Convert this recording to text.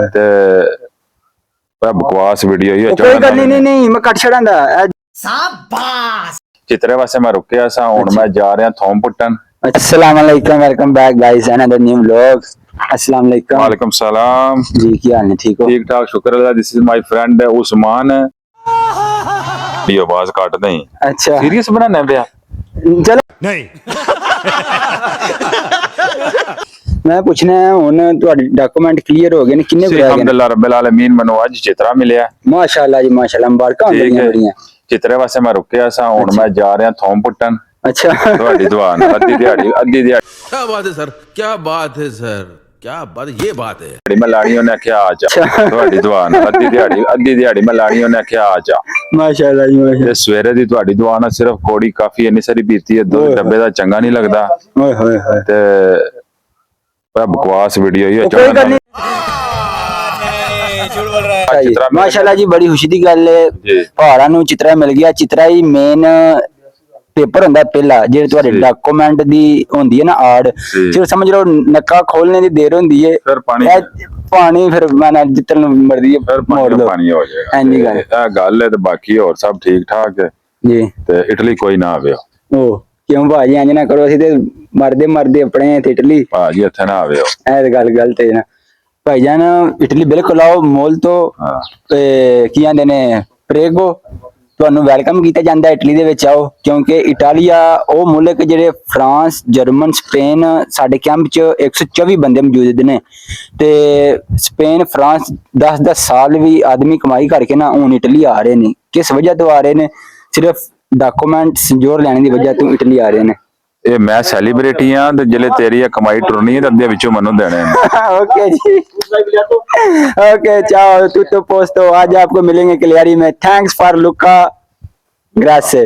ਤੇ ਬਕਵਾਸ ਵੀਡੀਓ ਹੀ ਕੋਈ ਗੱਲ ਨਹੀਂ ਮੈਂ ਕੱਟ ਛੜਾਂਦਾ। शाबाश चित्रे वास्ते मैं रुकिया सा हुन मैं जा रहा थोम पुट्टन। अस्सलाम वालेकुम, welcome back guys another new vlog. अस्सलाम वालेकुम। वालेकुम सलाम जी, क्या हाल है? ठीक हो? ठीक ठाक, शुक्र अल्लाह। This is my friend Usman. ये आवाज काट नहीं। अच्छा सीरियस बनाना है भैया? चलो नहीं मैं पूछना है हुन ਤੁਹਾਡੇ डॉक्यूमेंट क्लियर हो गए ने? किन्ने जी, बुलाए गए? अल्हम्दुलिल्लाह रब्बिल आलमीन मनो आज चित्रा मिलिया। माशाल्लाह जी माशाल्लाह, मुबारकां ठीक बड़ियां है। बड़ियां। चित्रे वास्ते मैं रुकिया सा हुन मैं जा रहा थोम पुट्टन। अच्छा ਤੁਹਾਡੀ दुआ नाल अद्धी दिहाड़ी क्या बात है सर, क्या बात है सर, क्या बात, ये बात है। मैं लानी उन्हें आख्या आ जा। ਤੁਹਾਡੀ दुआ नाल अद्धी दिहाड़ी मैं लानी उन्हें आख्या आ जा। माशाल्लाह जी माशाल्लाह। ਤੇ ਸਵੇਰੇ ਦੀ ਤੁਹਾਡੀ ਦੁਆ ਨਾਲ ਸਿਰਫ ਕੋੜੀ ਕਾਫੀ ਇੰਨੀ ਸਾਰੀ ਪੀਤੀ ਹੈ, ਦੋ ਡੱਬੇ ਦਾ ਚੰਗਾ ਨਹੀਂ ਲੱਗਦਾ। ओए होए होए। ਤੇ ਬਕਵਾਸ ਵੀਡੀਓ ਹੀ कोई गल नहीं माशाल्लाह जी, बड़ी खुशी दी गल है। जी। पहाड़ां नूं चित्रा मिल गया। चित्रा ही मेन पेपर ਹੁੰਦਾ ਪਹਿਲਾ, ਜਿਹੜੇ ਤੁਹਾਡੇ ਡਾਕੂਮੈਂਟ ਦੀ ਹੁੰਦੀ ਹੈ ਨਾ ਆੜ, ਫਿਰ ਸਮਝ ਲਓ ਨੱਕਾ ਖੋਲਣੇ ਦੀ ਦੇਰ ਹੁੰਦੀ ਹੈ। ਫਿਰ ਪਾਣੀ ਫਿਰ ਮੈਂ ਜਿੱਤਨ ਮਰਦੀ ਹੈ ਫਿਰ ਮੋੜ ਦੋ। ਪਾਣੀ ਹੋ ਜਾਏਗਾ। ਹਾਂਜੀ ਗੱਲ ਇਹ ਗੱਲ ਹੈ। ਤੇ ਬਾਕੀ ਹੋਰ ਸਭ ਠੀਕ ਠਾਕ ਹੈ ਜੀ। ਤੇ ਇਟਲੀ ਕੋਈ ਨਾ ਆਵਿਓ ਉਹ ਕਿਉਂ ਭਾਜੀ ਇੰਜ ਨਾ ਕਰੋ, ਅਸੀਂ ਤੇ ਮਰਦੇ ਮਰਦੇ ਆਪਣੇ ਤੇ ਇਟਲੀ। ਭਾਜੀ ਇੱਥੇ ਨਾ ਆਵਿਓ। ਇਹ ਤਾਂ ਗੱਲ ਗਲਤ ਹੈ ਨਾ ਭਾਈਜਾਨ। ਇਟਲੀ ਬਿਲਕੁਲ ਆਓ ਮੋਲ ਤੋਂ ਕੀ ਕਹਿੰਦੇ ਨੇ ਪ੍ਰੇਗੋ, ਤੁਹਾਨੂੰ ਵੈਲਕਮ ਕੀਤਾ ਜਾਂਦਾ ਇਟਲੀ ਦੇ ਵਿੱਚ। ਆਓ, ਕਿਉਂਕਿ ਇਟਾਲੀਆ ਉਹ ਮੁਲਕ ਜਿਹੜੇ ਫਰਾਂਸ, ਜਰਮਨ, ਸਪੇਨ, ਸਾਡੇ ਕੈਂਪ 'ਚ 124 ਬੰਦੇ ਮੌਜੂਦ ਨੇ। ਤੇ ਸਪੇਨ, ਫਰਾਂਸ 10-10 ਸਾਲ ਵੀ ਆਦਮੀ ਕਮਾਈ ਕਰਕੇ ਨਾ ਹੁਣ ਇਟਲੀ ਆ ਰਹੇ ਨੇ। ਕਿਸ ਵਜ੍ਹਾ ਤੋਂ ਆ ਰਹੇ ਨੇ? ਸਿਰਫ ਡਾਕੂਮੈਂਟਸ ਜੋੜ ਲੈਣ ਦੀ ਵਜ੍ਹਾ ਤੋਂ ਇਟਲੀ ਆ ਰਹੇ ਨੇ। ਇਹ ਮੈਂ ਸੈਲੀਬ੍ਰਿਟੀ ਆ ਤੇ ਜਿਹੜੇ ਤੇਰੀ ਇਹ ਕਮਾਈ ਟੁਰਨੀ ਹੈ ਤੇ ਅੱਧੇ ਵਿੱਚੋਂ ਮੈਨੂੰ देने हैं। ओके जी, ओके चाओ tutto posto। आज आपको मिलेंगे क्लियरी में। Thanks for Luca, Grasse.